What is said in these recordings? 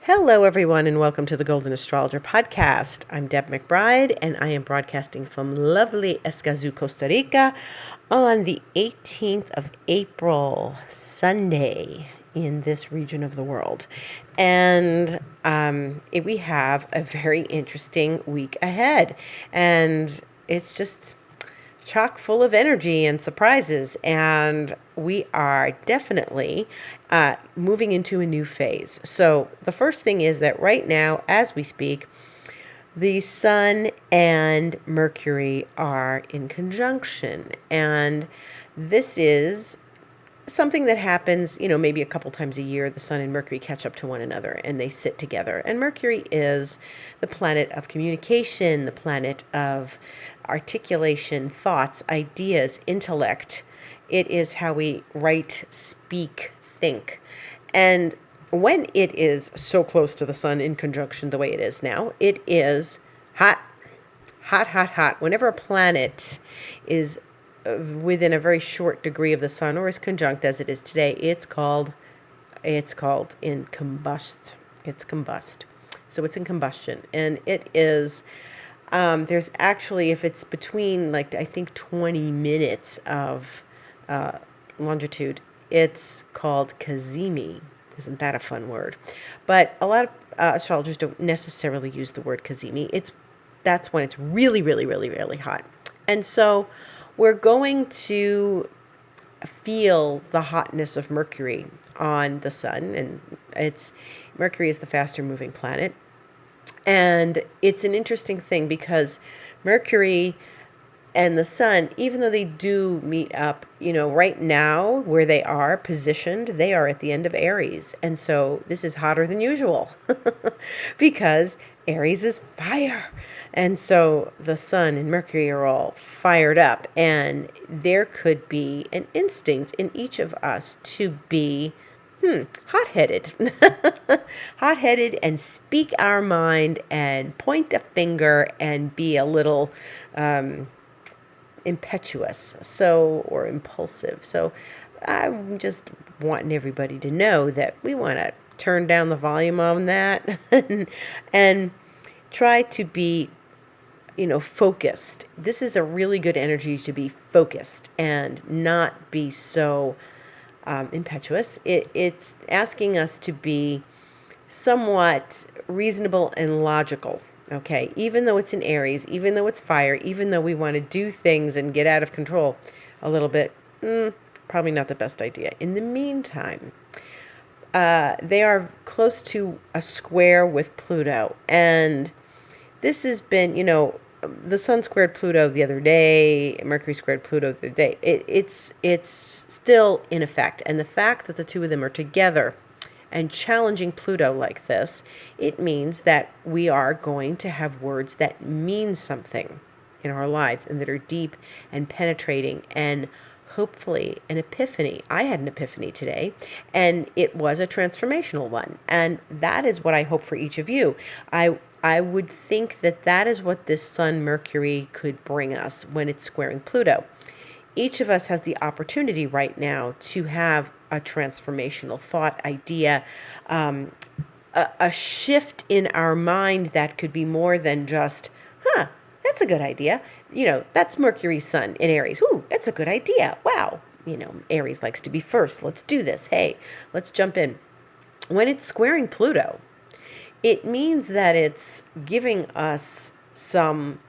Hello, everyone, and welcome to the Golden Astrologer Podcast. I'm Deb McBride, and I am broadcasting from lovely Escazú, Costa Rica on the 18th of April, Sunday, in this region of the world. And we have a very interesting week ahead, and it's just chock full of energy and surprises, and we are definitely moving into a new phase. So the first thing is that right now, as we speak, the Sun and Mercury are in conjunction, and this is something that happens, maybe a couple times a year. The Sun and Mercury catch up to one another and they sit together. And Mercury is the planet of communication, the planet of articulation, thoughts, ideas, intellect. It is how we write, speak, think. And when it is so close to the Sun in conjunction the way it is now, it is hot, hot, hot, hot. Whenever a planet is within a very short degree of the Sun, or is conjunct as it is today, it's called in combust. It's combust. So it's in combustion, and it is. There's actually, if it's between I think 20 minutes of longitude, it's called cazimi. Isn't that a fun word? But a lot of astrologers don't necessarily use the word cazimi. That's when it's really, really, really, really hot, and so we're going to feel the hotness of Mercury on the Sun, and Mercury is the faster moving planet. And it's an interesting thing because Mercury and the Sun, even though they do meet up, right now where they are positioned, they are at the end of Aries. And so this is hotter than usual because Aries is fire. And so the Sun and Mercury are all fired up, and there could be an instinct in each of us to be hot-headed. Hot-headed and speak our mind and point a finger and be a little impetuous, or impulsive. So I'm just wanting everybody to know that we want to turn down the volume on that and try to be focused. This is a really good energy to be focused and not be so impetuous. It's asking us to be somewhat reasonable and logical. Okay, even though it's in Aries, even though it's fire, even though we want to do things and get out of control a little bit, probably not the best idea. In the meantime, they are close to a square with Pluto, and this has been, the Sun squared Pluto the other day, Mercury squared Pluto the other day. It's still in effect, and the fact that the two of them are together and challenging Pluto like this, it means that we are going to have words that mean something in our lives and that are deep and penetrating and hopefully an epiphany. I had an epiphany today, and it was a transformational one. And that is what I hope for each of you. I would think that is what this Sun Mercury could bring us when it's squaring Pluto. Each of us has the opportunity right now to have a transformational thought, idea, a shift in our mind that could be more than just, that's a good idea. That's Mercury's Sun in Aries. Ooh, that's a good idea. Wow. Aries likes to be first. Let's do this. Hey, let's jump in. When it's squaring Pluto, it means that it's giving us some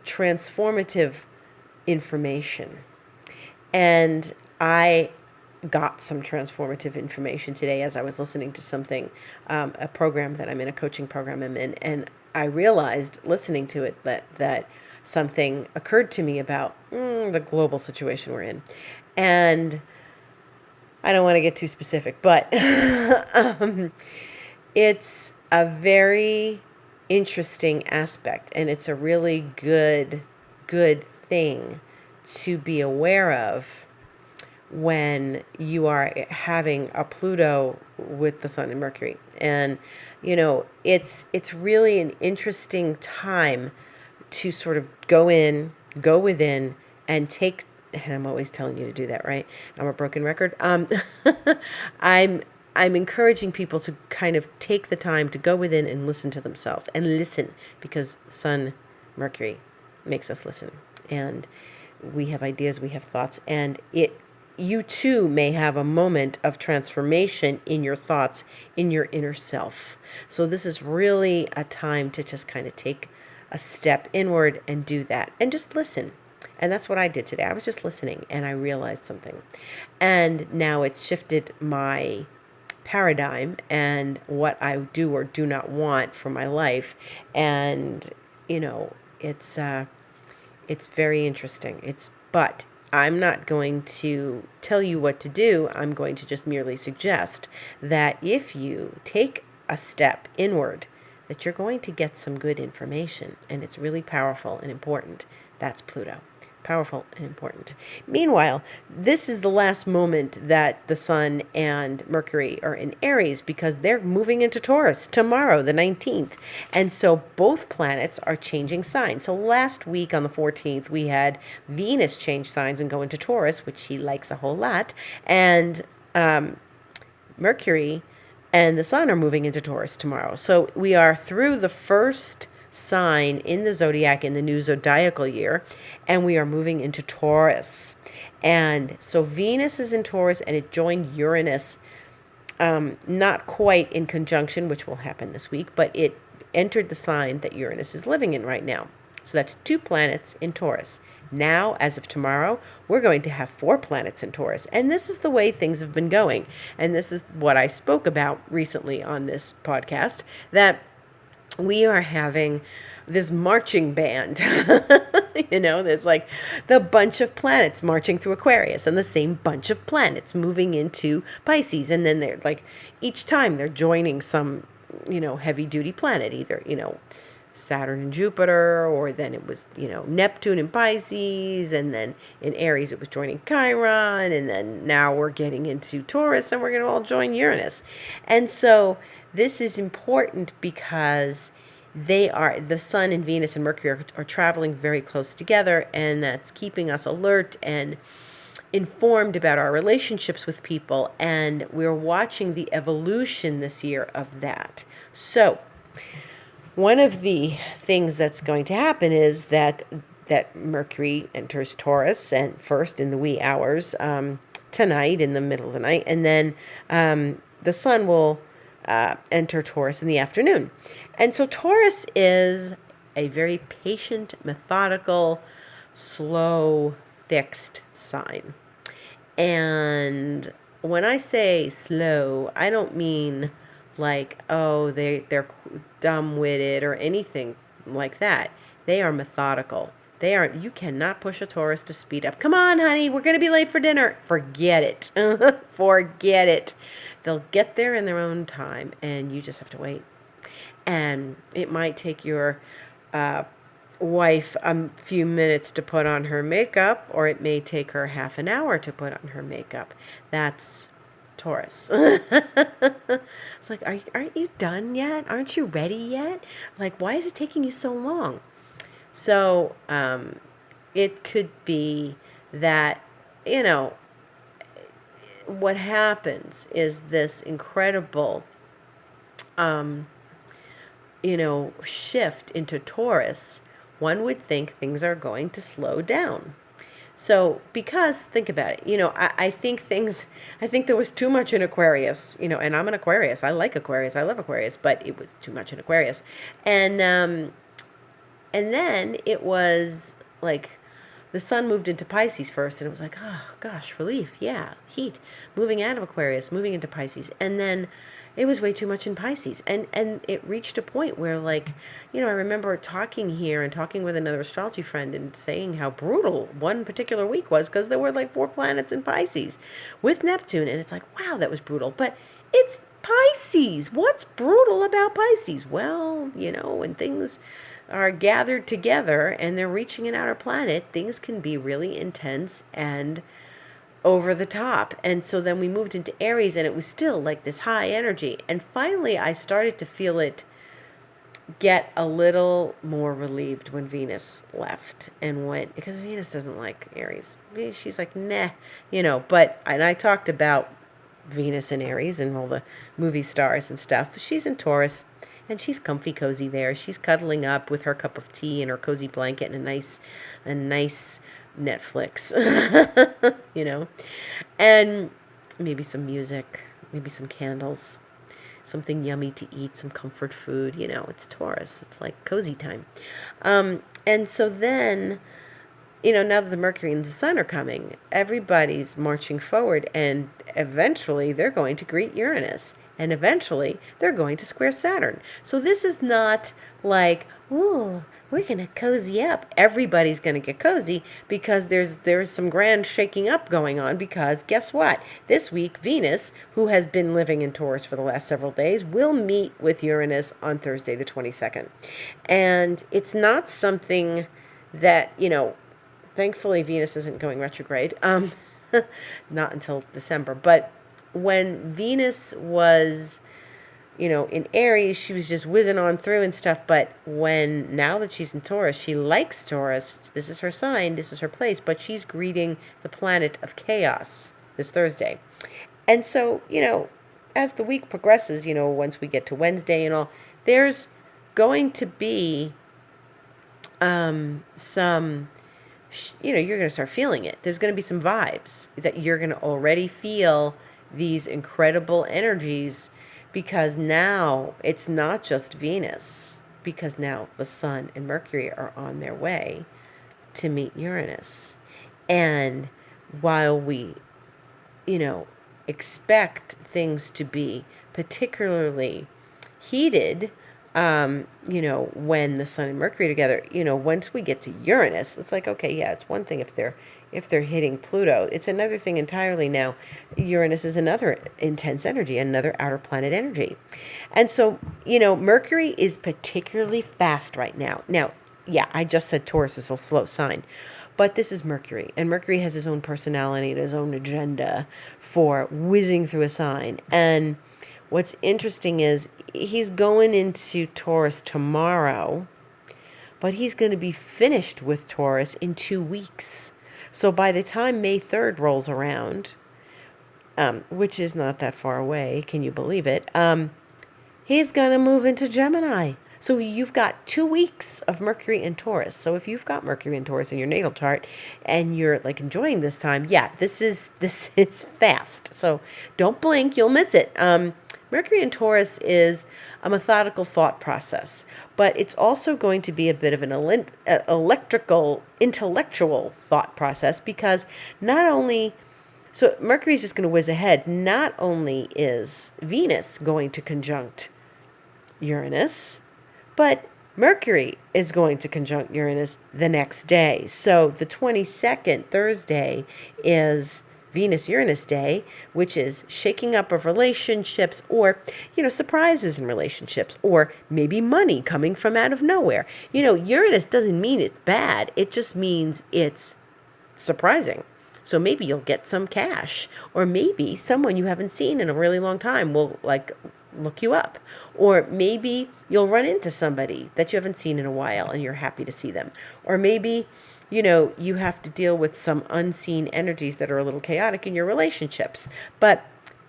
transformative information. And I got some transformative information today as I was listening to something, a program that I'm in, a coaching program I'm in, and I realized listening to it that something occurred to me about the global situation we're in. And I don't want to get too specific, but it's a very interesting aspect, and it's a really good thing to be aware of when you are having a Pluto with the Sun and Mercury. And it's really an interesting time to sort of go within and take, and I'm always telling you to do that, right? I'm a broken record. I'm I'm encouraging people to kind of take the time to go within and listen to themselves and listen, because Sun, Mercury makes us listen, and we have ideas, we have thoughts, and you too may have a moment of transformation in your thoughts, in your inner self. So this is really a time to just kind of take a step inward and do that and just listen. And that's what I did today. I was just listening and I realized something. And now it's shifted my paradigm and what I do or do not want for my life. And, it's very interesting. But I'm not going to tell you what to do. I'm going to just merely suggest that if you take a step inward, that you're going to get some good information, and it's really powerful and important. That's Pluto. Powerful and important. Meanwhile, this is the last moment that the Sun and Mercury are in Aries, because they're moving into Taurus tomorrow, the 19th. And so both planets are changing signs. So last week on the 14th, we had Venus change signs and go into Taurus, which she likes a whole lot. And Mercury and the Sun are moving into Taurus tomorrow. So we are through the first sign in the zodiac in the new zodiacal year, and we are moving into Taurus. And so Venus is in Taurus, and it joined Uranus, not quite in conjunction, which will happen this week, but it entered the sign that Uranus is living in right now. So that's 2 planets in Taurus. Now, as of tomorrow, we're going to have 4 planets in Taurus. And this is the way things have been going. And this is what I spoke about recently on this podcast, that we are having this marching band. There's like the bunch of planets marching through Aquarius and the same bunch of planets moving into Pisces. And then they're like, each time they're joining some, heavy duty planet, either, Saturn and Jupiter, or then it was, Neptune and Pisces, and then in Aries it was joining Chiron, and then now we're getting into Taurus, and we're going to all join Uranus. And so this is important because the Sun and Venus and Mercury are traveling very close together, and that's keeping us alert and informed about our relationships with people, and we're watching the evolution this year of that. So one of the things that's going to happen is that Mercury enters Taurus, and first in the wee hours tonight, in the middle of the night, and then the Sun will enter Taurus in the afternoon. And so Taurus is a very patient, methodical, slow, fixed sign. And when I say slow, I don't mean like, oh, they're dumb-witted or anything like that. They are methodical. You cannot push a Taurus to speed up. Come on, honey, we're going to be late for dinner. Forget it. Forget it. They'll get there in their own time, and you just have to wait. And it might take your wife a few minutes to put on her makeup, or it may take her half an hour to put on her makeup. That's Taurus. It's like, aren't you done yet? Aren't you ready yet? Like, why is it taking you so long? So it could be that, what happens is this incredible, shift into Taurus. One would think things are going to slow down. So, because think about it, I think there was too much in Aquarius, and I'm an Aquarius. I like Aquarius. I love Aquarius, but it was too much in Aquarius. And then it was like the Sun moved into Pisces first, and it was like, oh gosh, relief. Yeah. Heat, moving out of Aquarius, moving into Pisces. And then it was way too much in Pisces. And it reached a point where, like, I remember talking with another astrology friend and saying how brutal one particular week was, because there were like 4 planets in Pisces with Neptune. And it's like, wow, that was brutal. But it's Pisces. What's brutal about Pisces? Well, when things are gathered together and they're reaching an outer planet, things can be really intense and over the top. And so then we moved into Aries, and it was still like this high energy. And finally, I started to feel it get a little more relieved when Venus left and went, because Venus doesn't like Aries. She's like, nah, and I talked about Venus in Aries and all the movie stars and stuff. She's in Taurus, and she's comfy cozy there. She's cuddling up with her cup of tea and her cozy blanket and a nice Netflix, and maybe some music, maybe some candles, something yummy to eat, some comfort food. It's Taurus. It's like cozy time. And so then, now that the Mercury and the Sun are coming, everybody's marching forward, and eventually they're going to greet Uranus, and eventually they're going to square Saturn. So this is not like, ooh, we're going to cozy up. Everybody's going to get cozy because there's some grand shaking up going on, because guess what? This week, Venus, who has been living in Taurus for the last several days, will meet with Uranus on Thursday the 22nd. And it's not something that, thankfully Venus isn't going retrograde, not until December. But when Venus was in Aries, she was just whizzing on through and stuff. But now that she's in Taurus, she likes Taurus. This is her sign. This is her place. But she's greeting the planet of chaos this Thursday. And so, as the week progresses, once we get to Wednesday and all, there's going to be some, you're going to start feeling it. There's going to be some vibes that you're going to already feel, these incredible energies, because now it's not just Venus, because now the Sun and Mercury are on their way to meet Uranus. And while we, expect things to be particularly heated, when the Sun and Mercury are together, once we get to Uranus, it's like, okay, yeah, it's one thing if they're hitting Pluto. It's another thing entirely now. Uranus is another intense energy, another outer planet energy. And so, Mercury is particularly fast right now. Now, yeah, I just said Taurus is a slow sign, but this is Mercury, and Mercury has his own personality and his own agenda for whizzing through a sign. And what's interesting is he's going into Taurus tomorrow, but he's going to be finished with Taurus in 2 weeks. So by the time May 3rd rolls around, which is not that far away, can you believe it? He's going to move into Gemini. So you've got 2 weeks of Mercury in Taurus. So if you've got Mercury in Taurus in your natal chart and you're like enjoying this time, yeah, this is fast. So don't blink, you'll miss it. Mercury in Taurus is a methodical thought process, but it's also going to be a bit of an intellectual thought process, because so Mercury is just going to whiz ahead. Not only is Venus going to conjunct Uranus, but Mercury is going to conjunct Uranus the next day. So the 22nd, Thursday, is Venus-Uranus Day, which is shaking up of relationships, or, surprises in relationships, or maybe money coming from out of nowhere. Uranus doesn't mean it's bad. It just means it's surprising. So maybe you'll get some cash, or maybe someone you haven't seen in a really long time will look you up, or maybe you'll run into somebody that you haven't seen in a while and you're happy to see them, or maybe you have to deal with some unseen energies that are a little chaotic in your relationships. But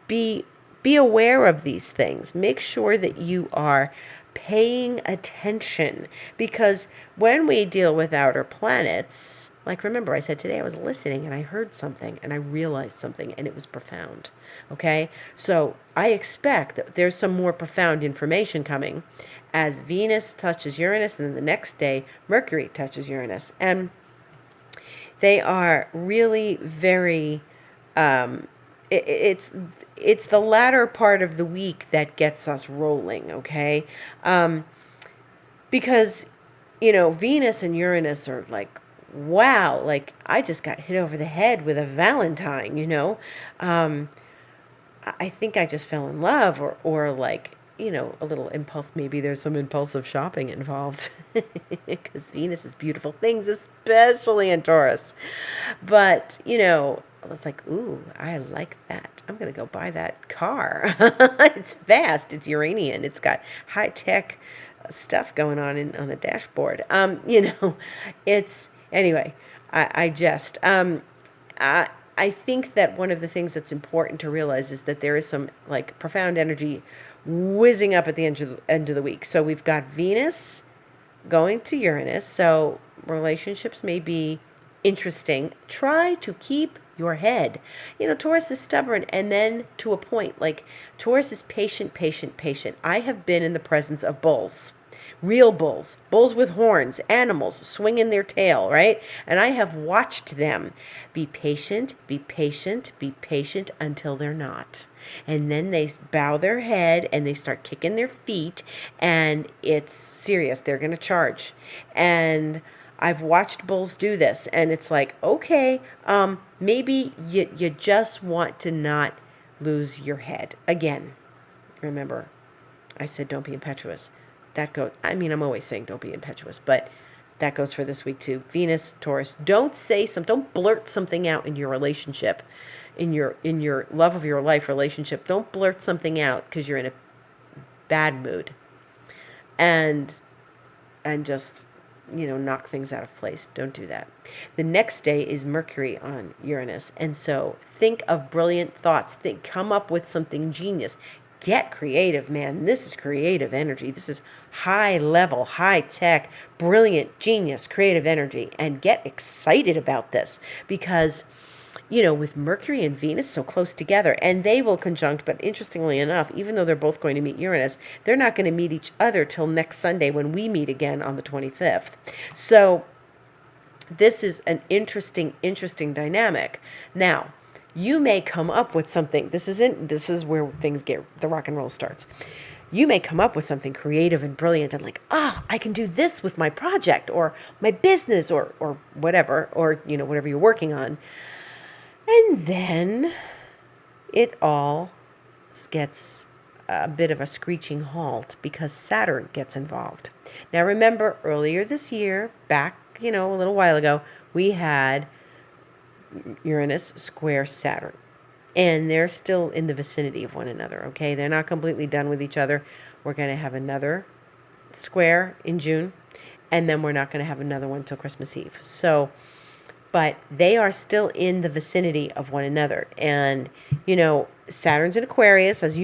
be aware of these things. Make sure that you are paying attention, because when we deal with outer planets, like, remember I said today I was listening and I heard something and I realized something and it was profound. Okay? So I expect that there's some more profound information coming as Venus touches Uranus, and then the next day Mercury touches Uranus. And they are really very, it's the latter part of the week that gets us rolling, okay? Because, Venus and Uranus are like, wow, like I just got hit over the head with a Valentine, I think I just fell in love, or like, a little impulse. Maybe there's some impulsive shopping involved, because Venus is beautiful things, especially in Taurus. But, it's like, ooh, I like that. I'm going to go buy that car. It's fast. It's Uranian. It's got high-tech stuff going on on the dashboard. It's, anyway, I jest. I think that one of the things that's important to realize is that there is some like profound energy whizzing up at the end of the week. So we've got Venus going to Uranus. So relationships may be interesting. Try to keep your head. Taurus is stubborn, and then to a point, like Taurus is patient, patient, patient. I have been in the presence of bulls. Real bulls, bulls with horns, animals swinging their tail, right? And I have watched them be patient, be patient, be patient until they're not. And then they bow their head and they start kicking their feet, and it's serious. They're going to charge. And I've watched bulls do this, and it's like, okay, maybe you just want to not lose your head. Again, remember, I said don't be impetuous. I'm always saying don't be impetuous, but that goes for this week too. Venus, Taurus, don't blurt something out in your relationship, in your love of your life relationship. Don't blurt something out because you're in a bad mood, and just, knock things out of place. Don't do that. The next day is Mercury on Uranus, and so think of brilliant thoughts. Come up with something genius. Get creative, man. This is creative energy. This is high level, high tech, brilliant, genius, creative energy. And get excited about this because, with Mercury and Venus so close together, and they will conjunct, but interestingly enough, even though they're both going to meet Uranus, they're not going to meet each other till next Sunday when we meet again on the 25th. So this is an interesting dynamic. Now, you may come up with something. This is where things the rock and roll starts. You may come up with something creative and brilliant and like, I can do this with my project or my business or whatever, or, whatever you're working on. And then it all gets a bit of a screeching halt because Saturn gets involved. Now, remember earlier this year, back, a little while ago, we had Uranus square Saturn, and they're still in the vicinity of one another. Okay, they're not completely done with each other. We're going to have another square in June, and then we're not going to have another one till Christmas Eve. So, but they are still in the vicinity of one another. And Saturn's in Aquarius, as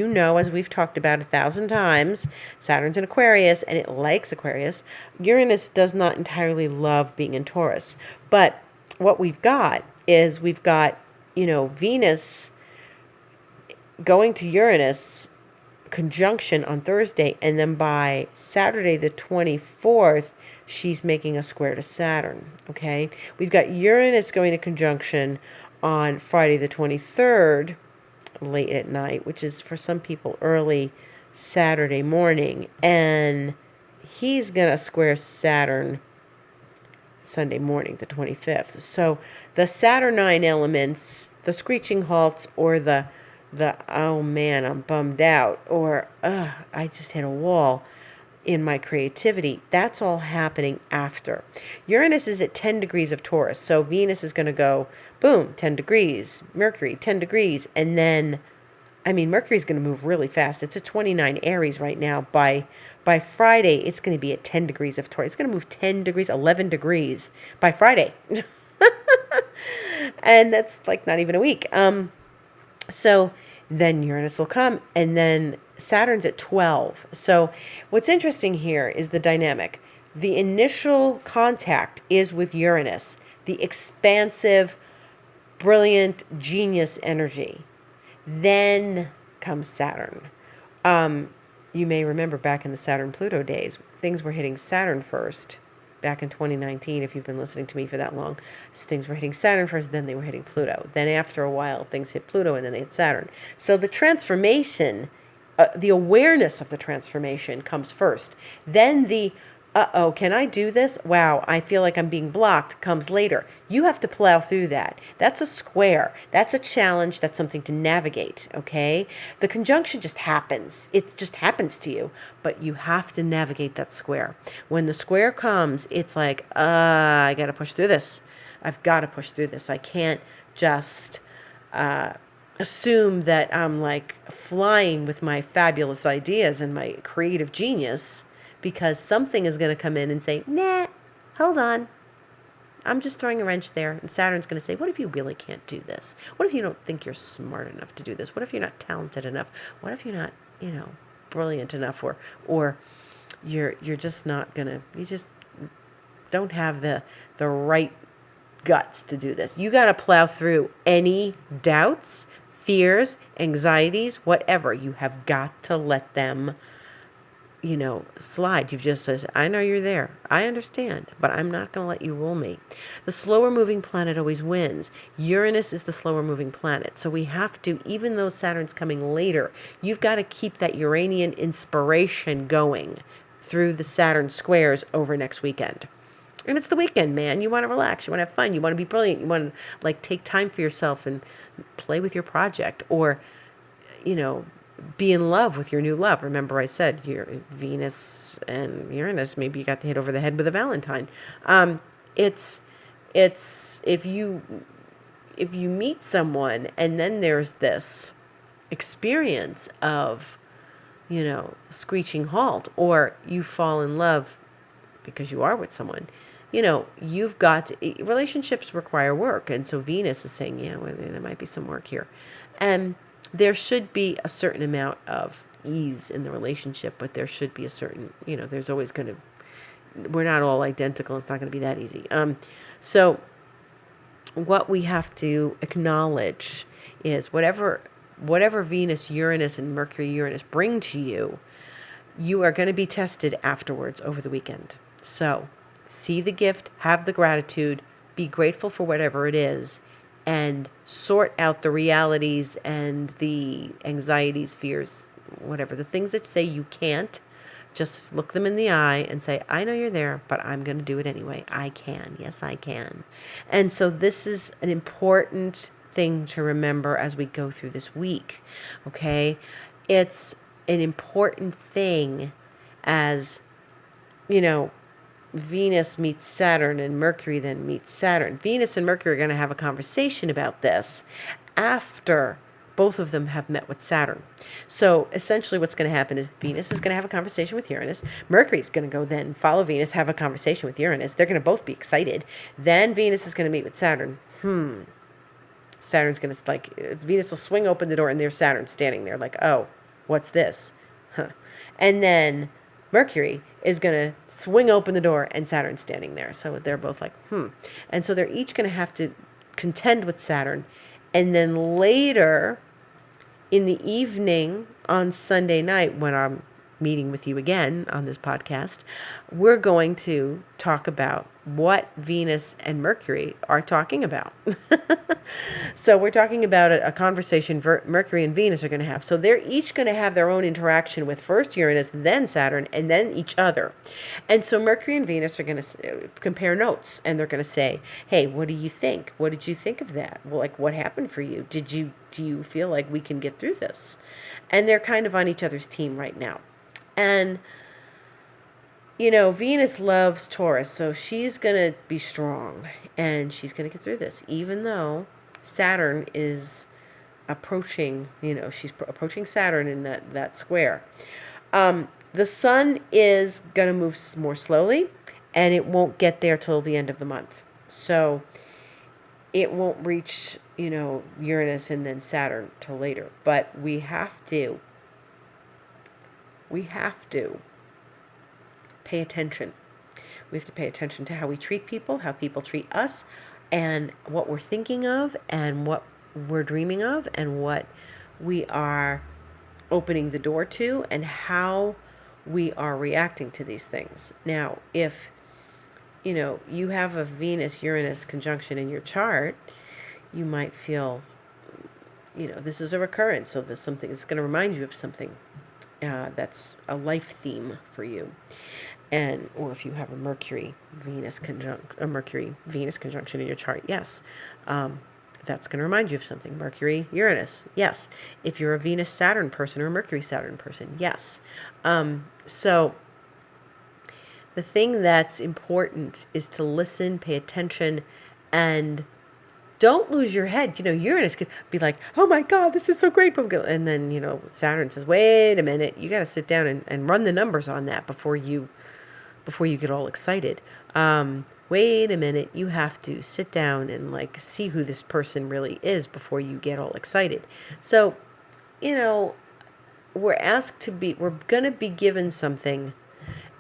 we've talked about 1,000 times. Saturn's in Aquarius, and it likes Aquarius. Uranus does not entirely love being in Taurus, but what we've got is Venus going to Uranus conjunction on Thursday, and then by Saturday the 24th, she's making a square to Saturn, okay? We've got Uranus going to conjunction on Friday the 23rd, late at night, which is for some people early Saturday morning, and he's going to square Saturn Sunday morning, the 25th. So the Saturnine elements, the screeching halts, or the oh man, I'm bummed out, or I just hit a wall in my creativity, that's all happening after. Uranus is at 10 degrees of Taurus, so Venus is going to go, boom, 10 degrees, Mercury, 10 degrees, and then, Mercury's going to move really fast. It's at 29 Aries right now. By Friday, it's going to be at 10 degrees of Taurus. It's going to move 10 degrees, 11 degrees by Friday. And that's like not even a week. So then Uranus will come, and then Saturn's at 12. So what's interesting here is the dynamic. The initial contact is with Uranus, the expansive, brilliant, genius energy. Then comes Saturn. You may remember back in the Saturn-Pluto days, things were hitting Saturn first. Back in 2019, if you've been listening to me for that long, things were hitting Saturn first, then they were hitting Pluto. Then after a while, things hit Pluto, and then they hit Saturn. So the transformation, the awareness of the transformation comes first. Then the, can I do this? Wow, I feel like I'm being blocked comes later. You have to plow through that. That's a square. That's a challenge. That's something to navigate, okay? The conjunction just happens. It just happens to you, but you have to navigate that square. When the square comes, it's like, I got to push through this. I've got to push through this. I can't just assume that I'm like flying with my fabulous ideas and my creative genius, because something is going to come in and say, nah, hold on. I'm just throwing a wrench there. And Saturn's going to say, what if you really can't do this? What if you don't think you're smart enough to do this? What if you're not talented enough? What if you're not, brilliant enough, or you're just not going to, you just don't have the right guts to do this. You got to plow through any doubts, fears, anxieties, whatever. You have got to let them slide. You've just says, I know you're there. I understand, but I'm not going to let you rule me. The slower moving planet always wins. Uranus is the slower moving planet. So we have to, even though Saturn's coming later, you've got to keep that Uranian inspiration going through the Saturn squares over next weekend. And it's the weekend, man. You want to relax. You want to have fun. You want to be brilliant. You want to take time for yourself and play with your project, or, be in love with your new love. Remember I said your Venus and Uranus, maybe you got to hit over the head with a Valentine. It's if you meet someone and then there's this experience of, screeching halt, or you fall in love because you are with someone, you've got relationships require work. And so Venus is saying, well, there might be some work here. And there should be a certain amount of ease in the relationship, but there should be a certain, there's always going to, we're not all identical. It's not going to be that easy. So what we have to acknowledge is whatever Venus, Uranus, and Mercury, Uranus bring to you, you are going to be tested afterwards over the weekend. So see the gift, have the gratitude, be grateful for whatever it is, and sort out the realities and the anxieties, fears, whatever. The things that say you can't, just look them in the eye and say, I know you're there, but I'm going to do it anyway. I can. Yes, I can. And so this is an important thing to remember as we go through this week, okay? It's an important thing as, Venus meets Saturn and Mercury then meets Saturn. Venus and Mercury are going to have a conversation about this after both of them have met with Saturn. So essentially what's going to happen is Venus is going to have a conversation with Uranus. Mercury's going to go then follow Venus, have a conversation with Uranus. They're going to both be excited. Then Venus is going to meet with Saturn. Saturn's going to, Venus will swing open the door and there's Saturn standing there like, oh, what's this? And then Mercury is going to swing open the door and Saturn's standing there. So they're both like, And so they're each going to have to contend with Saturn. And then later in the evening on Sunday night, when I'm meeting with you again on this podcast, we're going to talk about what Venus and Mercury are talking about. So we're talking about a conversation Mercury and Venus are going to have. So they're each going to have their own interaction with first Uranus, then Saturn, and then each other. And so Mercury and Venus are going to compare notes, and they're going to say, hey, what do you think? What did you think of that? Well, what happened for you? Do you feel like we can get through this? And they're kind of on each other's team right now. And Venus loves Taurus, so she's going to be strong and she's going to get through this, even though Saturn is approaching, she's approaching Saturn in that square. The sun is going to move more slowly, and it won't get there till the end of the month. So it won't reach, Uranus and then Saturn till later. But we have to pay attention. We have to pay attention to how we treat people, how people treat us, and what we're thinking of, and what we're dreaming of, and what we are opening the door to, and how we are reacting to these things. Now, if you have a Venus-Uranus conjunction in your chart, you might feel, this is a recurrence, so there's something that's going to remind you of something that's a life theme for you. Or if you have a Mercury-Venus conjunction in your chart, yes, that's going to remind you of something. Mercury-Uranus, yes. If you're a Venus-Saturn person or a Mercury-Saturn person, yes. So the thing that's important is to listen, pay attention, and don't lose your head. Uranus could be like, oh my God, this is so great. And then, Saturn says, wait a minute, you got to sit down and run the numbers on that before you get all excited. wait a minute, you have to sit down and like see who this person really is before you get all excited. So, you know, we're going to be given something,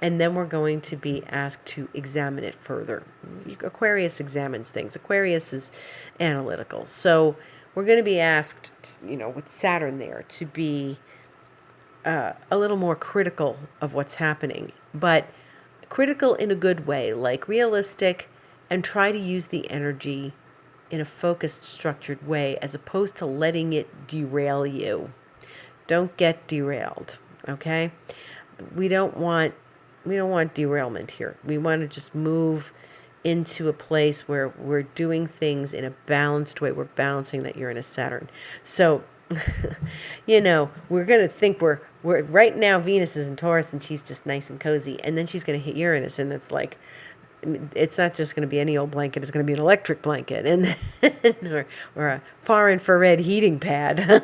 and then we're going to be asked to examine it further. Aquarius examines things. Aquarius is analytical. So we're going to be asked, with Saturn there, to be a little more critical of what's happening, but critical in a good way, like realistic, and try to use the energy in a focused, structured way, as opposed to letting it derail you. Don't get derailed, okay? We don't want derailment here. We want to just move into a place where we're doing things in a balanced way. We're balancing that Uranus Saturn. So, we're going to think we're right now Venus is in Taurus and she's just nice and cozy. And then she's going to hit Uranus and it's like, it's not just going to be any old blanket. It's going to be an electric blanket or a far infrared heating pad.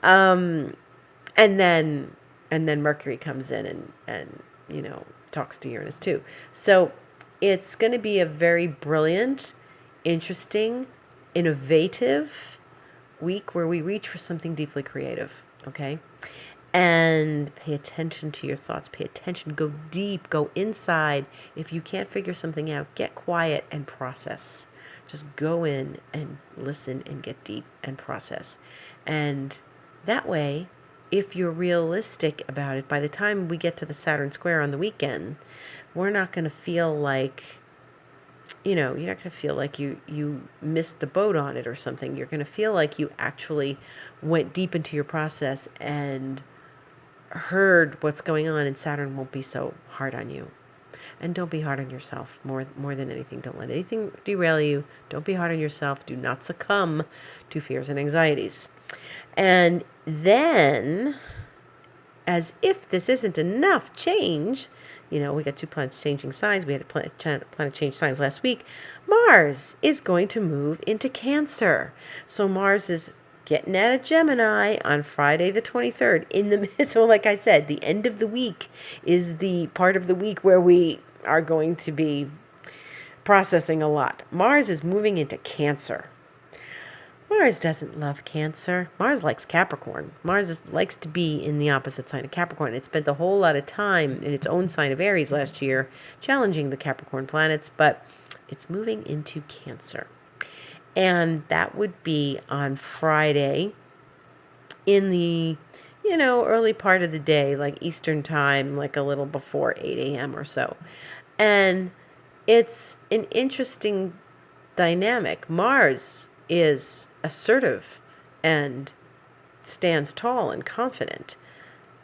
And then Mercury comes in and talks to Uranus too. So it's going to be a very brilliant, interesting, innovative week where we reach for something deeply creative, okay? And pay attention to your thoughts. Pay attention. Go deep. Go inside. If you can't figure something out, get quiet and process. Just go in and listen and get deep and process. And that way, if you're realistic about it, by the time we get to the Saturn square on the weekend, we're not going to feel like, you're not going to feel like you missed the boat on it or something. You're going to feel like you actually went deep into your process and heard what's going on, and Saturn won't be so hard on you. And don't be hard on yourself more than anything. Don't let anything derail you. Don't be hard on yourself. Do not succumb to fears and anxieties. And then, as if this isn't enough change, we got 2 planets changing signs. We had a planet change signs last week. Mars is going to move into Cancer. So Mars is getting out of Gemini on Friday the 23rd. So like I said, the end of the week is the part of the week where we are going to be processing a lot. Mars is moving into Cancer. Mars doesn't love Cancer. Mars likes Capricorn. Mars likes to be in the opposite sign of Capricorn. It spent a whole lot of time in its own sign of Aries last year, challenging the Capricorn planets, but it's moving into Cancer. And that would be on Friday in the, early part of the day, like Eastern time, like a little before 8 a.m. or so. And it's an interesting dynamic. Mars is assertive and stands tall and confident.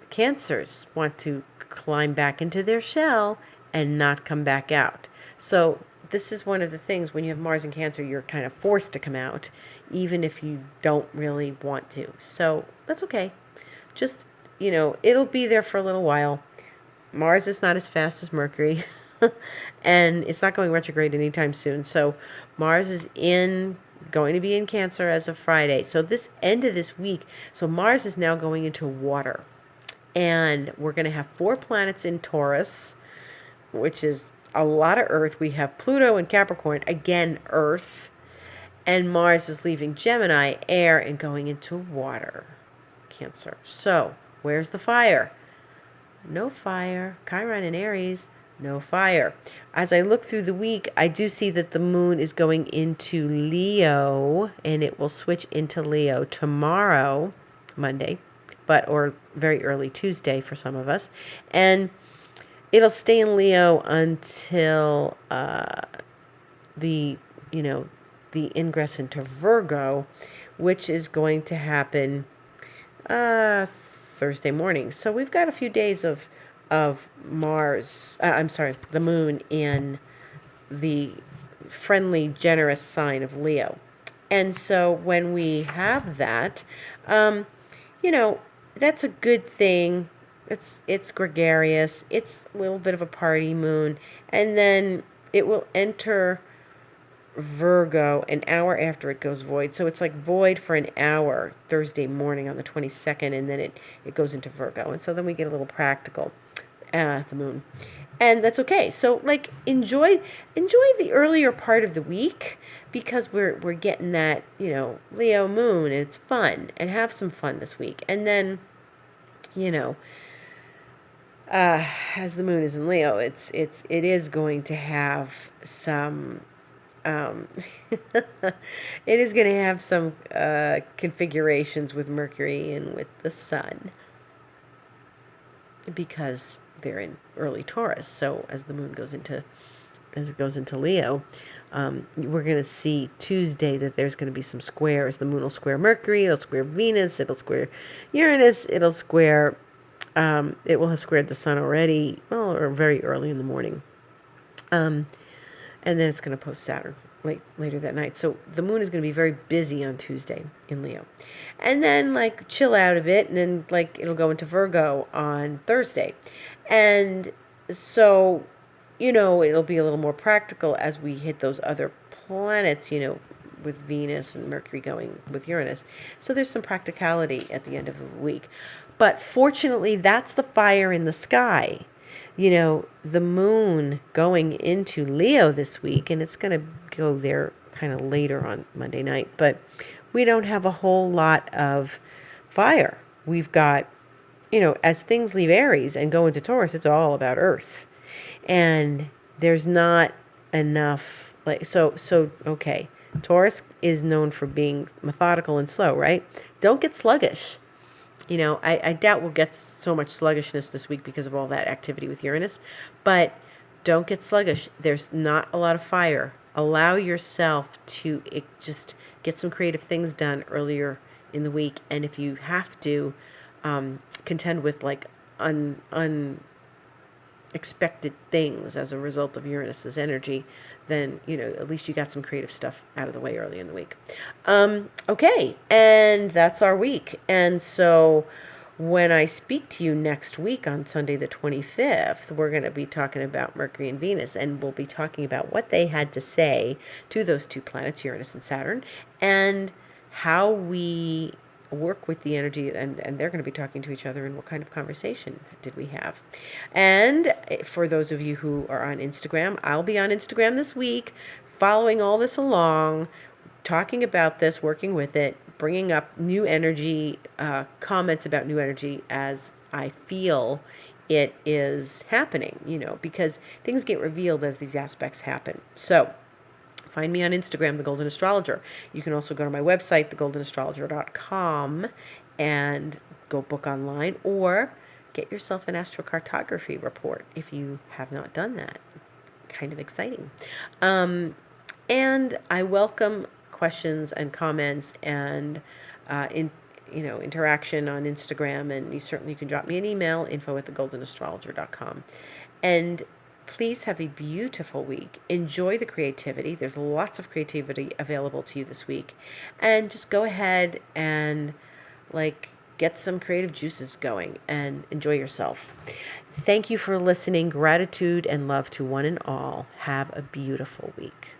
Cancers want to climb back into their shell and not come back out. So this is one of the things, when you have Mars in Cancer, you're kind of forced to come out, even if you don't really want to. So that's okay. Just, it'll be there for a little while. Mars is not as fast as Mercury, and it's not going retrograde anytime soon. So Mars is going to be in Cancer as of Friday. So this end of this week, so Mars is now going into water. And we're going to have 4 planets in Taurus, which is a lot of Earth. We have Pluto in Capricorn, again, Earth. And Mars is leaving Gemini, air, and going into water, Cancer. So where's the fire? No fire. Chiron in Aries, no fire. As I look through the week, I do see that the moon is going into Leo, and it will switch into Leo tomorrow, Monday, or very early Tuesday for some of us. And it'll stay in Leo until the ingress into Virgo, which is going to happen Thursday morning. So we've got a few days of Mars, the moon in the friendly, generous sign of Leo. And so when we have that, that's a good thing. It's gregarious. It's a little bit of a party moon. And then it will enter Virgo an hour after it goes void. So it's like void for an hour Thursday morning on the 22nd, and then it goes into Virgo. And so then we get a little practical. the moon. And that's okay. So like enjoy the earlier part of the week, because we're getting that, Leo moon, and it's fun, and have some fun this week. And then, you know, as the moon is in Leo, it is going to have some um, it is going to have some configurations with Mercury and with the Sun, because they're in early Taurus. So as it goes into Leo, we're going to see Tuesday that there's going to be some squares. The moon will square Mercury, it'll square Venus, it'll square Uranus, it'll square, it will have squared the Sun already, well, or very early in the morning. And then it's going to post Saturn later that night. So the moon is going to be very busy on Tuesday in Leo. And then like chill out a bit, and then like it'll go into Virgo on Thursday. And so, it'll be a little more practical as we hit those other planets, with Venus and Mercury going with Uranus. So there's some practicality at the end of the week. But fortunately, that's the fire in the sky. The moon going into Leo this week, and it's going to go there kind of later on Monday night, but we don't have a whole lot of fire. We've got, as things leave Aries and go into Taurus, it's all about Earth. And there's not enough, okay, Taurus is known for being methodical and slow, right? Don't get sluggish. I doubt we'll get so much sluggishness this week because of all that activity with Uranus, but don't get sluggish. There's not a lot of fire. Allow yourself to just get some creative things done earlier in the week. And if you have to contend with like unexpected things as a result of Uranus's energy, then, at least you got some creative stuff out of the way early in the week. Okay, and that's our week. And so when I speak to you next week on Sunday the 25th, we're going to be talking about Mercury and Venus, and we'll be talking about what they had to say to those two planets, Uranus and Saturn, and how we work with the energy, and they're going to be talking to each other, and what kind of conversation did we have. And for those of you who are on Instagram, I'll be on Instagram this week, following all this along, talking about this, working with it, bringing up new energy, comments about new energy as I feel it is happening, because things get revealed as these aspects happen. So find me on Instagram, The Golden Astrologer. You can also go to my website, thegoldenastrologer.com, and go book online, or get yourself an astrocartography report if you have not done that. Kind of exciting. And I welcome questions and comments and interaction on Instagram, and you can drop me an email, info@thegoldenastrologer.com. And please have a beautiful week. Enjoy the creativity. There's lots of creativity available to you this week. And just go ahead and get some creative juices going and enjoy yourself. Thank you for listening. Gratitude and love to one and all. Have a beautiful week.